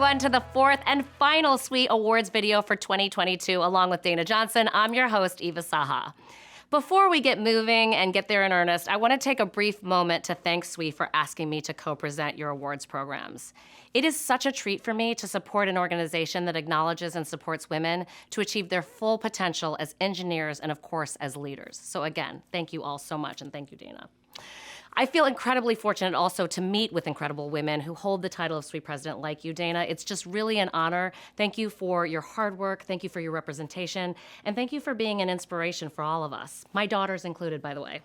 everyone, to the fourth and final SWE Awards video for 2022. Along with Dana Johnson, I'm your host, Eva Saha. Before we get moving and get there in earnest, I want to take a brief moment to thank SWE for asking me to co-present your awards programs. It is such a treat for me to support an organization that acknowledges and supports women to achieve their full potential as engineers and, of course, as leaders. So again, thank you all so much, and thank you, Dana. I feel incredibly fortunate also to meet with incredible women who hold the title of SWE President like you, Dana. It's just really an honor. Thank you for your hard work. Thank you for your representation. And thank you for being an inspiration for all of us. My daughters included, by the way.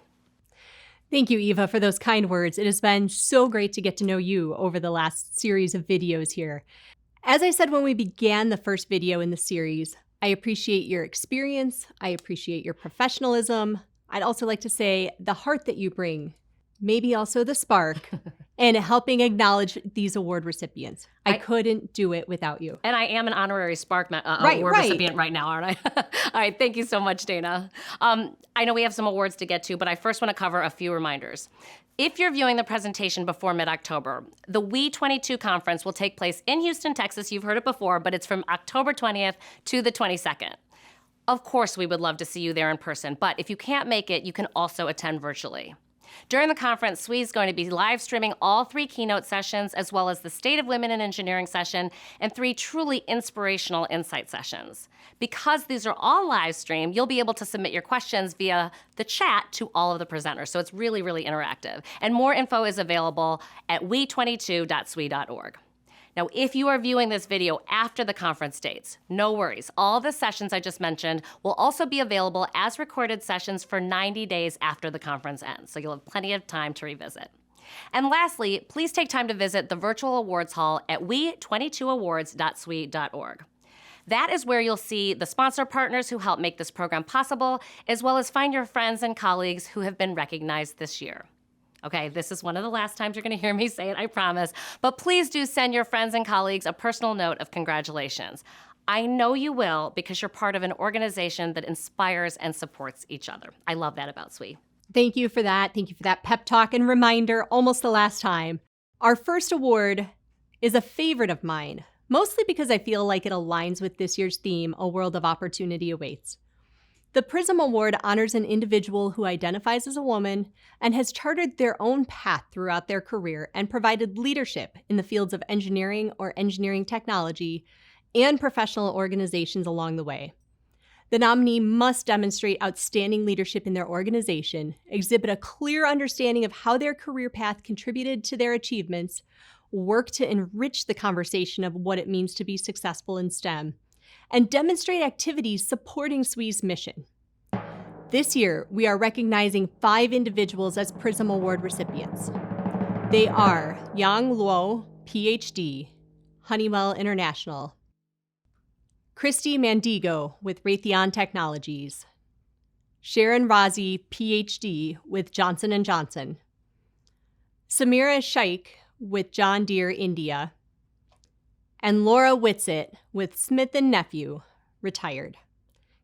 Thank you, Eva, for those kind words. It has been so great to get to know you over the last series of videos here. As I said when we began the first video in the series, I appreciate your experience. I appreciate your professionalism. I'd also like to say the heart that you bring, maybe also the spark, and helping acknowledge these award recipients. I couldn't do it without you. And I am an honorary Spark award recipient right now, aren't I? All right, thank you so much, Dana. I know we have some awards to get to, but I first want to cover a few reminders. If you're viewing the presentation before mid-October, the WE22 conference will take place in Houston, Texas. You've heard it before, but it's from October 20th to the 22nd. Of course, we would love to see you there in person, but if you can't make it, you can also attend virtually. During the conference, SWE is going to be live streaming all 3 keynote sessions, as well as the State of Women in Engineering session and 3 truly inspirational insight sessions. Because these are all live streamed, you'll be able to submit your questions via the chat to all of the presenters. So it's really, really interactive. And more info is available at we22.swe.org. Now, if you are viewing this video after the conference dates, no worries. All the sessions I just mentioned will also be available as recorded sessions for 90 days after the conference ends, so you'll have plenty of time to revisit. And lastly, please take time to visit the virtual awards hall at we22awards.swe.org. That is where you'll see the sponsor partners who help make this program possible, as well as find your friends and colleagues who have been recognized this year. Okay, this is one of the last times you're going to hear me say it, I promise. But please do send your friends and colleagues a personal note of congratulations. I know you will, because you're part of an organization that inspires and supports each other. I love that about SWE. Thank you for that. Thank you for that pep talk and reminder almost the last time. Our first award is a favorite of mine, mostly because I feel like it aligns with this year's theme, A World of Opportunity Awaits. The Prism Award honors an individual who identifies as a woman and has charted their own path throughout their career and provided leadership in the fields of engineering or engineering technology and professional organizations along the way. The nominee must demonstrate outstanding leadership in their organization, exhibit a clear understanding of how their career path contributed to their achievements, work to enrich the conversation of what it means to be successful in STEM, and demonstrate activities supporting SWE's mission. This year, we are recognizing 5 individuals as Prism Award recipients. They are Yang Luo, PhD, Honeywell International; Christy Mandigo with Raytheon Technologies; Sharon Razi, PhD with Johnson & Johnson; Samira Shaikh with John Deere India; and Laura Whitsitt with Smith & Nephew, retired.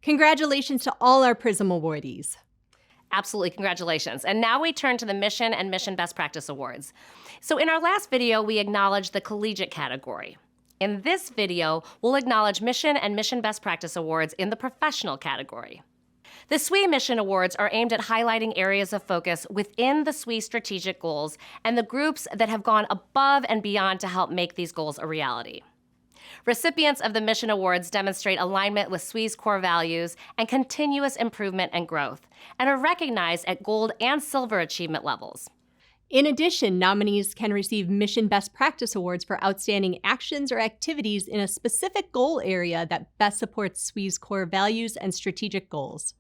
Congratulations to all our Prism awardees. Absolutely, congratulations. And now we turn to the Mission and Mission Best Practice Awards. So in our last video, we acknowledged the collegiate category. In this video, we'll acknowledge Mission and Mission Best Practice Awards in the professional category. The SWE Mission Awards are aimed at highlighting areas of focus within the SWE strategic goals and the groups that have gone above and beyond to help make these goals a reality. Recipients of the Mission Awards demonstrate alignment with SWE's core values and continuous improvement and growth, and are recognized at gold and silver achievement levels. In addition, nominees can receive Mission Best Practice Awards for outstanding actions or activities in a specific goal area that best supports SWE's core values and strategic goals.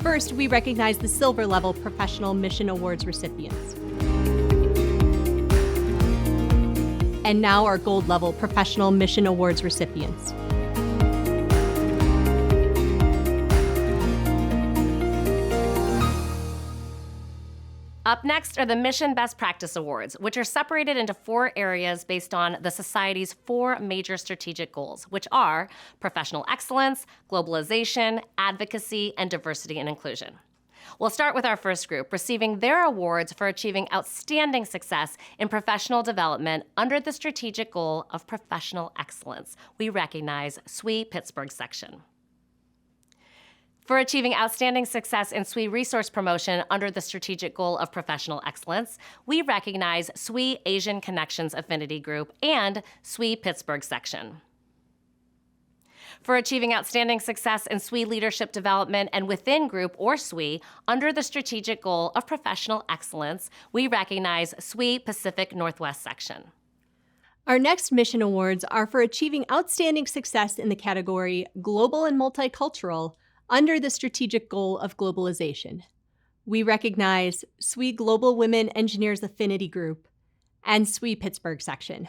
First, we recognize the Silver Level Professional Mission Awards recipients. And now our Gold Level Professional Mission Awards recipients. Up next are the Mission Best Practice Awards, which are separated into 4 areas based on the Society's 4 major strategic goals, which are professional excellence, globalization, advocacy, and diversity and inclusion. We'll start with our first group, receiving their awards for achieving outstanding success in professional development under the strategic goal of professional excellence. We recognize SWE Pittsburgh section. For achieving outstanding success in SWE resource promotion under the strategic goal of professional excellence, we recognize SWE Asian Connections Affinity Group and SWE Pittsburgh section. For achieving outstanding success in SWE leadership development and within group or SWE under the strategic goal of professional excellence, we recognize SWE Pacific Northwest section. Our next mission awards are for achieving outstanding success in the category Global and Multicultural under the strategic goal of globalization. We recognize SWE Global Women Engineers Affinity Group and SWE Pittsburgh section.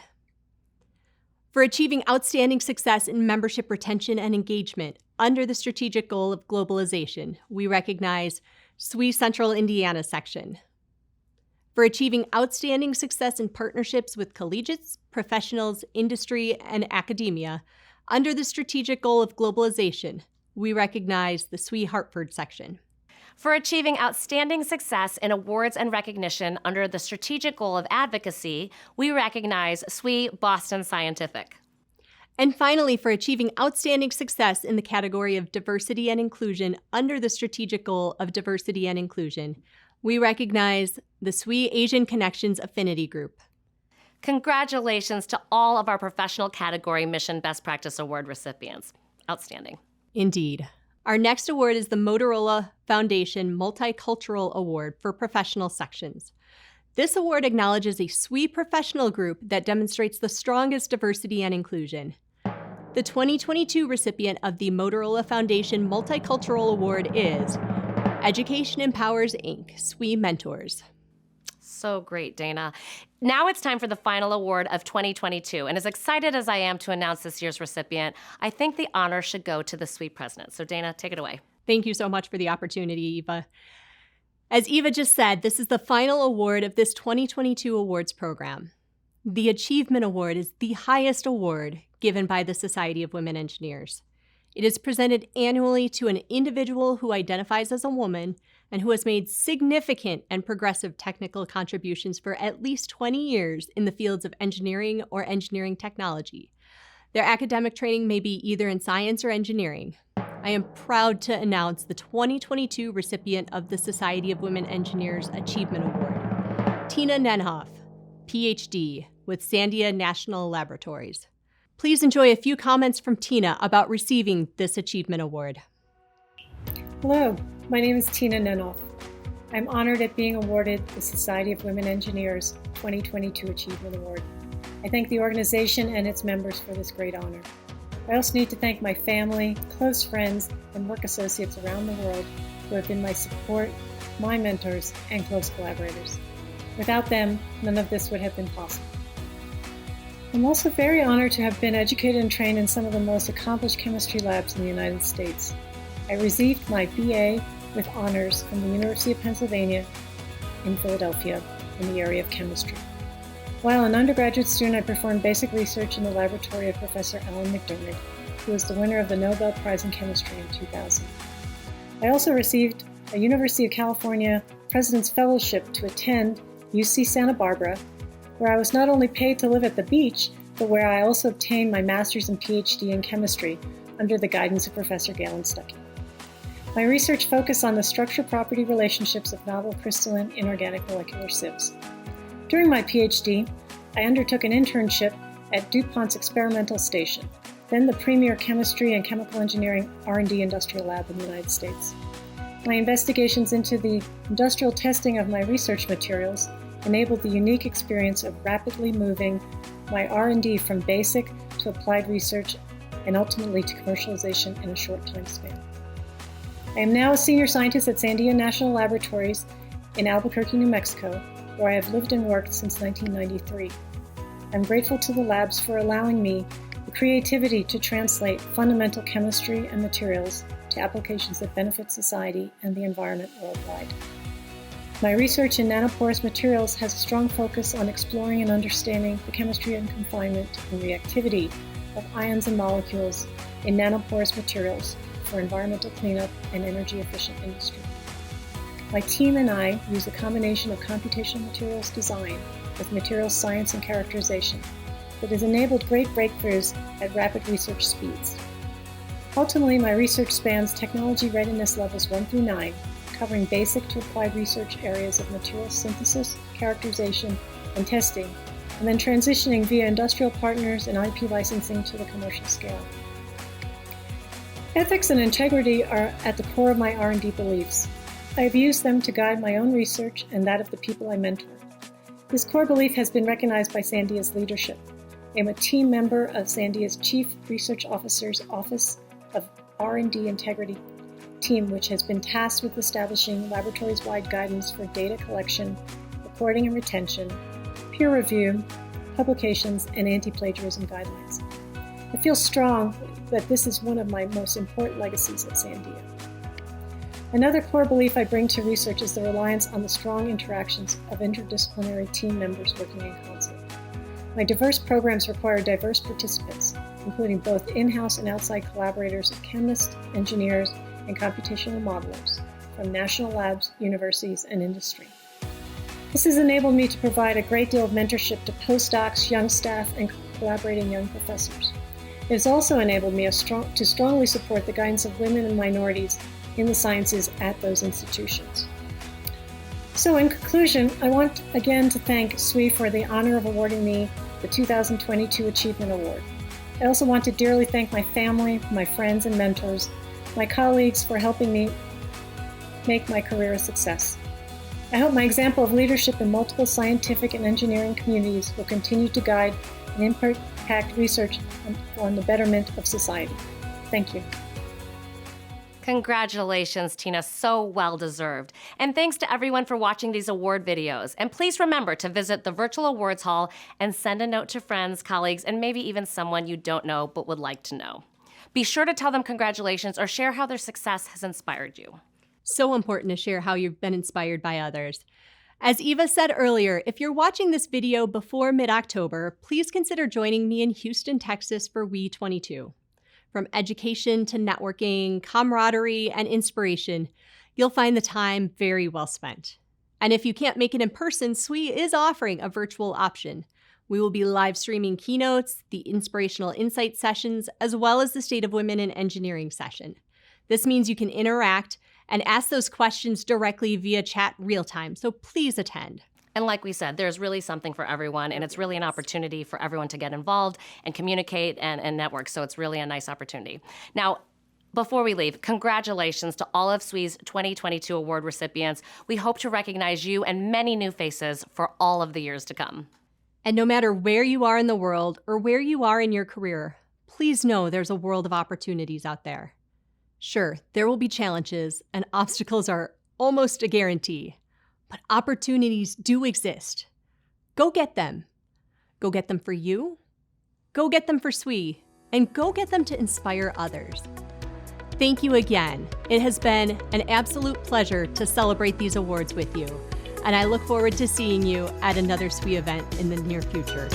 For achieving outstanding success in membership retention and engagement under the strategic goal of globalization, we recognize SWE Central Indiana section. For achieving outstanding success in partnerships with collegiates, professionals, industry, and academia under the strategic goal of globalization, we recognize the SWE Hartford section. For achieving outstanding success in awards and recognition under the strategic goal of advocacy, we recognize SWE Boston Scientific. And finally, for achieving outstanding success in the category of diversity and inclusion under the strategic goal of diversity and inclusion, we recognize the SWE Asian Connections Affinity Group. Congratulations to all of our professional category Mission Best Practice Award recipients. Outstanding. Indeed. Our next award is the Motorola Foundation Multicultural Award for professional sections. This award acknowledges a SWE professional group that demonstrates the strongest diversity and inclusion. The 2022 recipient of the Motorola Foundation Multicultural Award is Education Empowers, Inc., SWE Mentors. So great, Dana. Now it's time for the final award of 2022. And as excited as I am to announce this year's recipient, I think the honor should go to the SWE president. So Dana, take it away. Thank you so much for the opportunity, Eva. As Eva just said, this is the final award of this 2022 awards program. The Achievement Award is the highest award given by the Society of Women Engineers. It is presented annually to an individual who identifies as a woman and who has made significant and progressive technical contributions for at least 20 years in the fields of engineering or engineering technology. Their academic training may be either in science or engineering. I am proud to announce the 2022 recipient of the Society of Women Engineers Achievement Award, Tina Nenhoff, PhD, with Sandia National Laboratories. Please enjoy a few comments from Tina about receiving this Achievement Award. Hello, my name is Tina Nenhoff. I'm honored at being awarded the Society of Women Engineers 2022 Achievement Award. I thank the organization and its members for this great honor. I also need to thank my family, close friends, and work associates around the world who have been my support, my mentors, and close collaborators. Without them, none of this would have been possible. I'm also very honored to have been educated and trained in some of the most accomplished chemistry labs in the United States. I received my BA with honors from the University of Pennsylvania in Philadelphia in the area of chemistry. While an undergraduate student, I performed basic research in the laboratory of Professor Alan McDermott, who was the winner of the Nobel Prize in Chemistry in 2000. I also received a University of California President's Fellowship to attend UC Santa Barbara, where I was not only paid to live at the beach, but where I also obtained my master's and PhD in chemistry under the guidance of Professor Galen Stuckey. My research focused on the structure-property relationships of novel crystalline inorganic molecular sieves. During my PhD, I undertook an internship at DuPont's Experimental Station, then the premier chemistry and chemical engineering R&D industrial lab in the United States. My investigations into the industrial testing of my research materials enabled the unique experience of rapidly moving my R&D from basic to applied research and ultimately to commercialization in a short time span. I am now a senior scientist at Sandia National Laboratories in Albuquerque, New Mexico, where I have lived and worked since 1993. I'm grateful to the labs for allowing me the creativity to translate fundamental chemistry and materials to applications that benefit society and the environment worldwide. My research in nanoporous materials has a strong focus on exploring and understanding the chemistry and confinement and reactivity of ions and molecules in nanoporous materials for environmental cleanup and energy-efficient industry. My team and I use a combination of computational materials design with materials science and characterization that has enabled great breakthroughs at rapid research speeds. Ultimately, my research spans technology readiness levels 1 through 9, covering basic to applied research areas of material synthesis, characterization, and testing, and then transitioning via industrial partners and IP licensing to the commercial scale. Ethics and integrity are at the core of my R&D beliefs. I have used them to guide my own research and that of the people I mentor. This core belief has been recognized by Sandia's leadership. I am a team member of Sandia's Chief Research Officer's Office of R&D Integrity team, which has been tasked with establishing laboratories-wide guidance for data collection, recording and retention, peer review, publications, and anti-plagiarism guidelines. I feel strong that this is one of my most important legacies at Sandia. Another core belief I bring to research is the reliance on the strong interactions of interdisciplinary team members working in concert. My diverse programs require diverse participants, including both in-house and outside collaborators of chemists, engineers, and computational modelers from national labs, universities, and industry. This has enabled me to provide a great deal of mentorship to postdocs, young staff, and collaborating young professors. It has also enabled me to strongly support the guidance of women and minorities in the sciences at those institutions. So in conclusion, I want again to thank SWE for the honor of awarding me the 2022 Achievement Award. I also want to dearly thank my family, my friends and mentors, my colleagues for helping me make my career a success. I hope my example of leadership in multiple scientific and engineering communities will continue to guide and impact research on the betterment of society. Thank you. Congratulations, Tina. So well deserved. And thanks to everyone for watching these award videos. And please remember to visit the virtual awards hall and send a note to friends, colleagues, and maybe even someone you don't know but would like to know. Be sure to tell them congratulations or share how their success has inspired you. So important to share how you've been inspired by others. As Eva said earlier, if you're watching this video before mid-October, please consider joining me in Houston, Texas for WE22. From education to networking, camaraderie, and inspiration, you'll find the time very well spent. And if you can't make it in person, SWE is offering a virtual option. We will be live streaming keynotes, the inspirational insight sessions, as well as the State of Women in Engineering session. This means you can interact and ask those questions directly via chat real time, so please attend. And like we said, there's really something for everyone, and it's really an opportunity for everyone to get involved and communicate and network, so it's really a nice opportunity. Now, before we leave, congratulations to all of SWE's 2022 award recipients. We hope to recognize you and many new faces for all of the years to come. And no matter where you are in the world or where you are in your career, please know there's a world of opportunities out there. Sure, there will be challenges, and obstacles are almost a guarantee. But opportunities do exist. Go get them. Go get them for you. Go get them for SWE. And go get them to inspire others. Thank you again. It has been an absolute pleasure to celebrate these awards with you. And I look forward to seeing you at another SWE event in the near future.